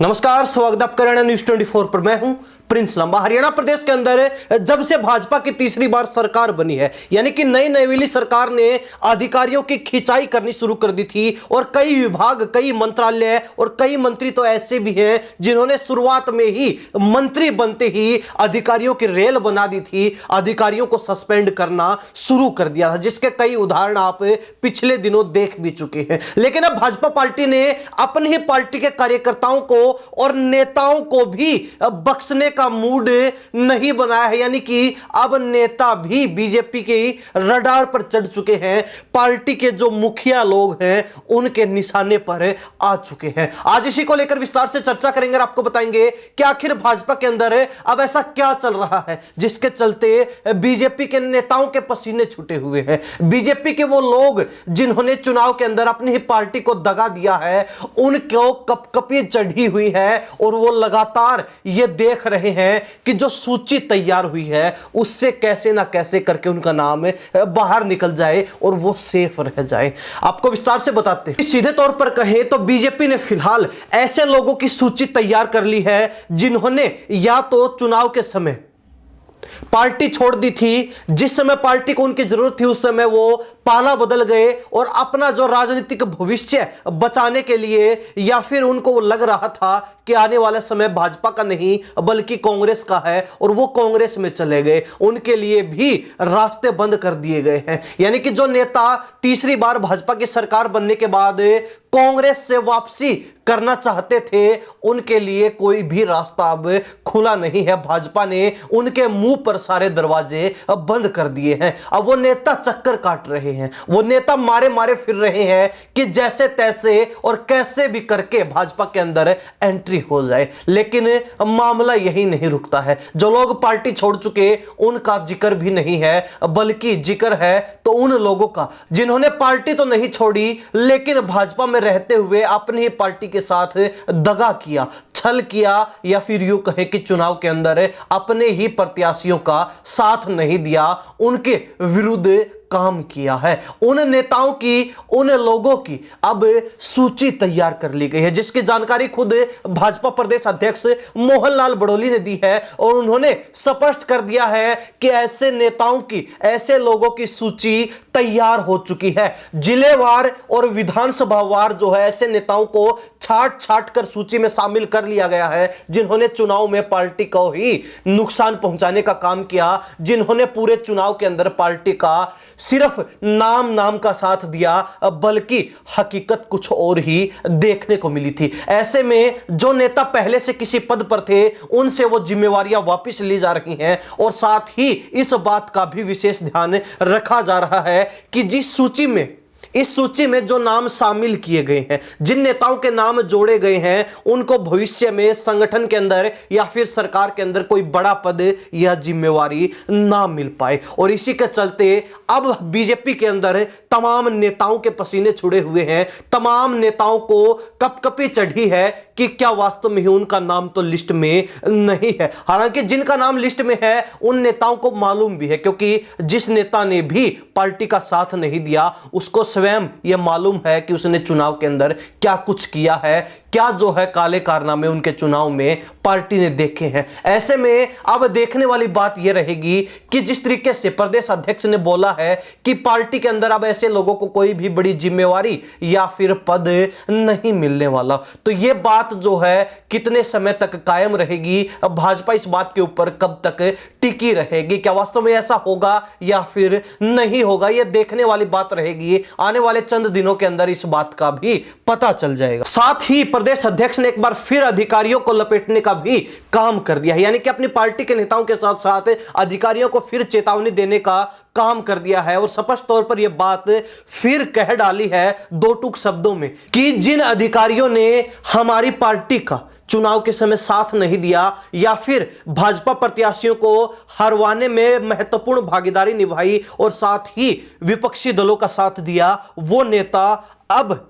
नमस्कार, स्वागत आप कर रहे हैं न्यूज 24 पर। मैं हूं प्रिंस लंबा। हरियाणा प्रदेश के अंदर जब से भाजपा की तीसरी बार सरकार बनी है, यानी कि नई नवेली सरकार ने अधिकारियों की खिंचाई करनी शुरू कर दी थी और कई विभाग, कई मंत्रालय और कई मंत्री तो ऐसे भी हैं जिन्होंने शुरुआत में ही मंत्री बनते ही अधिकारियों की रेल बना दी थी, अधिकारियों को सस्पेंड करना शुरू कर दिया था, जिसके कई उदाहरण आप पिछले दिनों देख भी चुके हैं। लेकिन अब भाजपा पार्टी ने अपनी ही पार्टी के कार्यकर्ताओं को और नेताओं को भी बख्शने का मूड नहीं बनाया है, यानी कि अब नेता भी बीजेपी के रडार पर चढ़ चुके हैं, पार्टी के जो मुखिया लोग हैं उनके निशाने पर आ चुके हैं। आज इसी को लेकर विस्तार से चर्चा करेंगे और आपको बताएंगे कि आखिर भाजपा के अंदर अब ऐसा क्या चल रहा है जिसके चलते बीजेपी के नेताओं के पसीने छूटे हुए हैं। बीजेपी के वो लोग जिन्होंने चुनाव के अंदर अपनी ही पार्टी को दगा दिया है, उनको कपकपी चढ़ी हुई है और वो लगातार ये देख रहे हैं कि जो सूची तैयार हुई है उससे कैसे ना कैसे करके उनका नाम बाहर निकल जाए और वो सेफ रह जाए। आपको विस्तार से बताते हैं। सीधे तौर पर कहें तो बीजेपी ने फिलहाल ऐसे लोगों की सूची तैयार कर ली है जिन्होंने या तो चुनाव के समय पार्टी छोड़ दी थी, जिस समय पार्टी को उनकी जरूरत थी उस समय वो पाला बदल गए और अपना जो राजनीतिक भविष्य बचाने के लिए, या फिर उनको लग रहा था कि आने वाला समय भाजपा का नहीं बल्कि कांग्रेस का है और वो कांग्रेस में चले गए, उनके लिए भी रास्ते बंद कर दिए गए हैं। यानी कि जो नेता तीसरी बार भाजपा की सरकार बनने के बाद कांग्रेस से वापसी करना चाहते थे, उनके लिए कोई भी रास्ता अब खुला नहीं है। भाजपा ने उनके मुंह पर सारे दरवाजे बंद कर दिए हैं। अब वो नेता चक्कर काट रहे हैं, वो नेता मारे मारे फिर रहे हैं कि जैसे तैसे और कैसे भी करके भाजपा के अंदर एंट्री हो जाए। लेकिन मामला यही नहीं रुकता है। जो लोग पार्टी छोड़ चुके उनका जिक्र भी नहीं है, बल्कि जिक्र है तो उन लोगों का जिन्होंने पार्टी तो नहीं छोड़ी लेकिन भाजपा में रहते हुए अपनी ही पार्टी के साथ दगा किया, छल किया, या फिर यूं कहें कि चुनाव के अंदर अपने ही प्रत्याशियों का साथ नहीं दिया, उनके विरुद्ध काम किया है। उन नेताओं की, उन लोगों की अब सूची तैयार कर ली गई है, जिसकी जानकारी खुद भाजपा प्रदेश अध्यक्ष मोहनलाल बड़ोली ने दी है और उन्होंने स्पष्ट कर दिया है कि ऐसे नेताओं की, ऐसे लोगों की सूची तैयार हो चुकी है। जिलेवार और विधानसभा वार जो है ऐसे नेताओं को छाट छाट कर सूची में शामिल कर लिया गया है, जिन्होंने चुनाव में पार्टी को ही नुकसान पहुंचाने का काम किया, जिन्होंने पूरे चुनाव के अंदर पार्टी का सिर्फ नाम का साथ दिया बल्कि हकीकत कुछ और ही देखने को मिली थी। ऐसे में जो नेता पहले से किसी पद पर थे उनसे वो जिम्मेवारियां वापस ली जा रही हैं और साथ ही इस बात का भी विशेष ध्यान रखा जा रहा है कि इस सूची में जो नाम शामिल किए गए हैं, जिन नेताओं के नाम जोड़े गए हैं, उनको भविष्य में संगठन के अंदर या फिर सरकार के अंदर कोई बड़ा पद या जिम्मेवारी ना मिल पाए। और इसी के चलते अब बीजेपी के अंदर तमाम नेताओं के पसीने छुड़े हुए हैं, तमाम नेताओं को कपकपी चढ़ी है कि क्या वास्तव में ही उनका नाम तो लिस्ट में नहीं है। हालांकि जिनका नाम लिस्ट में है उन नेताओं को मालूम भी है, क्योंकि जिस नेता ने भी पार्टी का साथ नहीं दिया उसको स्वयं यह मालूम है कि उसने चुनाव के अंदर क्या कुछ किया है, क्या जो है काले कारनामे उनके चुनाव में पार्टी ने देखे हैं। ऐसे में अब देखने वाली बात यह रहेगी कि जिस तरीके से प्रदेश अध्यक्ष ने बोला है कि पार्टी के अंदर अब ऐसे लोगों को कोई भी बड़ी जिम्मेवारी या फिर पद नहीं मिलने वाला, तो यह बात जो है कितने समय तक कायम रहेगी, भाजपा इस बात के ऊपर कब तक टिकी रहेगी, क्या वास्तव में ऐसा होगा या फिर नहीं होगा, यह देखने वाली बात रहेगी। आने वाले चंद दिनों के अंदर इस बात का भी पता चल जाएगा। साथ ही प्रदेश अध्यक्ष ने एक बार फिर अधिकारियों को लपेटने का भी काम कर दिया है, यानी कि अपनी पार्टी के नेताओं के साथ साथ अधिकारियों को फिर चेतावनी देने का काम कर दिया है और स्पष्ट तौर पर यह बात फिर कह डाली है दो टूक शब्दों में कि जिन अधिकारियों ने हमारी पार्टी का चुनाव के समय साथ नहीं दिया या फिर भाजपा प्रत्याशियों को हरवाने में महत्वपूर्ण भागीदारी निभाई और साथ ही विपक्षी दलों का साथ दिया, वो नेता अब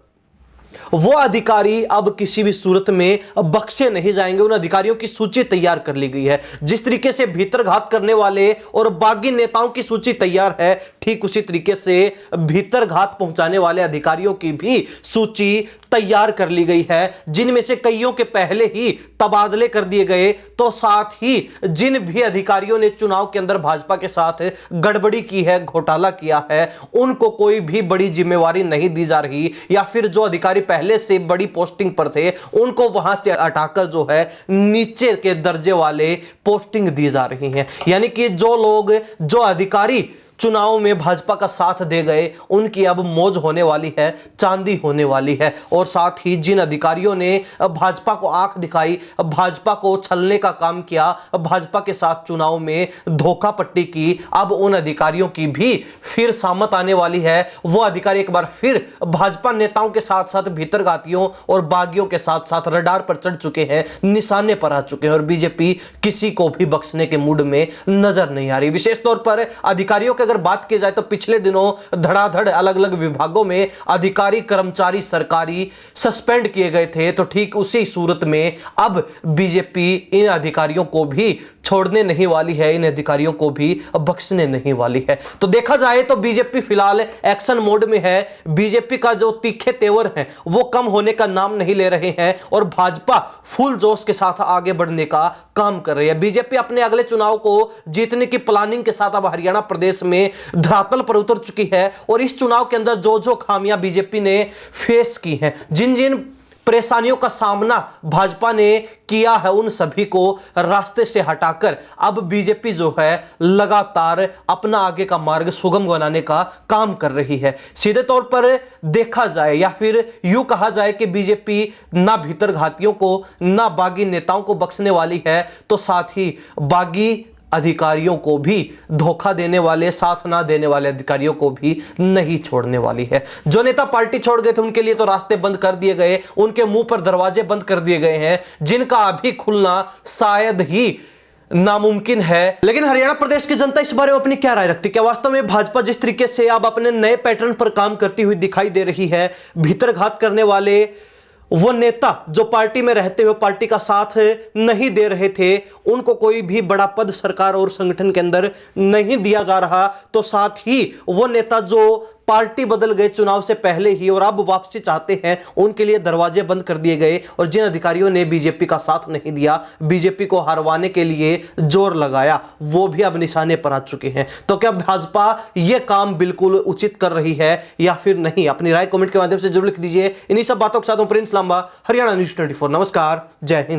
वो अधिकारी अब किसी भी सूरत में बख्शे नहीं जाएंगे। उन अधिकारियों की सूची तैयार कर ली गई है। जिस तरीके से भीतरघात करने वाले और बागी नेताओं की सूची तैयार है, ठीक उसी तरीके से भीतरघात पहुंचाने वाले अधिकारियों की भी सूची तैयार कर ली गई है, जिनमें से कईयों के पहले ही तबादले कर दिए गए। तो साथ ही जिन भी अधिकारियों ने चुनाव के अंदर भाजपा के साथ गड़बड़ी की है, घोटाला किया है, उनको कोई भी बड़ी जिम्मेवारी नहीं दी जा रही, या फिर जो अधिकारी पहले से बड़ी पोस्टिंग पर थे उनको वहां से हटाकर जो है नीचे के दर्जे वाले पोस्टिंग दी जा रही हैं। यानी कि जो अधिकारी चुनाव में भाजपा का साथ दे गए, उनकी अब मौज होने वाली है, चांदी होने वाली है। और साथ ही जिन अधिकारियों ने भाजपा को आंख दिखाई, भाजपा को छलने का काम किया, भाजपा के साथ चुनाव में धोखा पट्टी की, अब उन अधिकारियों की भी फिर सामत आने वाली है। वो अधिकारी एक बार फिर भाजपा नेताओं के साथ साथ भीतरघातियों और बागियों के साथ साथ रडार पर चढ़ चुके हैं, निशाने पर आ चुके हैं, और बीजेपी किसी को भी बख्शने के मूड में नजर नहीं आ रही। विशेष तौर पर अधिकारियों के अगर बात की जाए तो पिछले दिनों धड़ाधड़ अलग अलग विभागों में अधिकारी कर्मचारी सरकारी सस्पेंड किए गए थे। तो ठीक उसी सूरत में अब बीजेपी इन अधिकारियों को भी छोड़ने नहीं वाली है, इन अधिकारियों को भी बख्शने नहीं वाली है। तो देखा जाए तो बीजेपी फिलहाल एक्शन मोड में है। बीजेपी का जो तीखे तेवर है वो कम होने का नाम नहीं ले रहे हैं, और भाजपा फुल जोश के साथ आगे बढ़ने का काम कर रही है। बीजेपी अपने अगले चुनाव को जीतने की प्लानिंग के साथ अब हरियाणा प्रदेश में धरातल पर उतर चुकी है, और इस चुनाव के अंदर जो जो खामियां बीजेपी ने फेस की हैं, जिन जिन परेशानियों का सामना भाजपा ने किया है, उन सभी को रास्ते से हटाकर अब बीजेपी जो है लगातार अपना आगे का मार्ग सुगम बनाने का काम कर रही है। सीधे तौर पर देखा जाए या फिर यूं कहा जाए कि बीजेपी ना भीतरघातियों को ना बागी नेताओं को बख्शने वाली है, तो साथ ही बागी अधिकारियों को भी धोखा देने वाले, साथ ना देने वाले अधिकारियों को भी नहीं छोड़ने वाली है। जो नेता पार्टी छोड़ गए थे उनके लिए तो रास्ते बंद कर दिए गए, उनके मुंह पर दरवाजे बंद कर दिए गए हैं, जिनका अभी खुलना शायद ही नामुमकिन है। लेकिन हरियाणा प्रदेश की जनता इस बारे में अपनी क्या राय रखती है? क्या वास्तव में भाजपा जिस तरीके से अब अपने नए पैटर्न पर काम करती हुई दिखाई दे रही है, भीतरघात करने वाले वो नेता जो पार्टी में रहते हुए पार्टी का साथ नहीं दे रहे थे, उनको कोई भी बड़ा पद सरकार और संगठन के अंदर नहीं दिया जा रहा, तो साथ ही वो नेता जो पार्टी बदल गए चुनाव से पहले ही और अब वापसी चाहते हैं, उनके लिए दरवाजे बंद कर दिए गए, और जिन अधिकारियों ने बीजेपी का साथ नहीं दिया, बीजेपी को हरवाने के लिए जोर लगाया, वो भी अब निशाने पर आ चुके हैं। तो क्या भाजपा ये काम बिल्कुल उचित कर रही है या फिर नहीं? अपनी राय कमेंट के माध्यम से जरूर लिख दीजिए। इन्हीं सब बातों के साथ प्रिंस लांबा, हरियाणा न्यूज़ 24। नमस्कार, जय हिंद।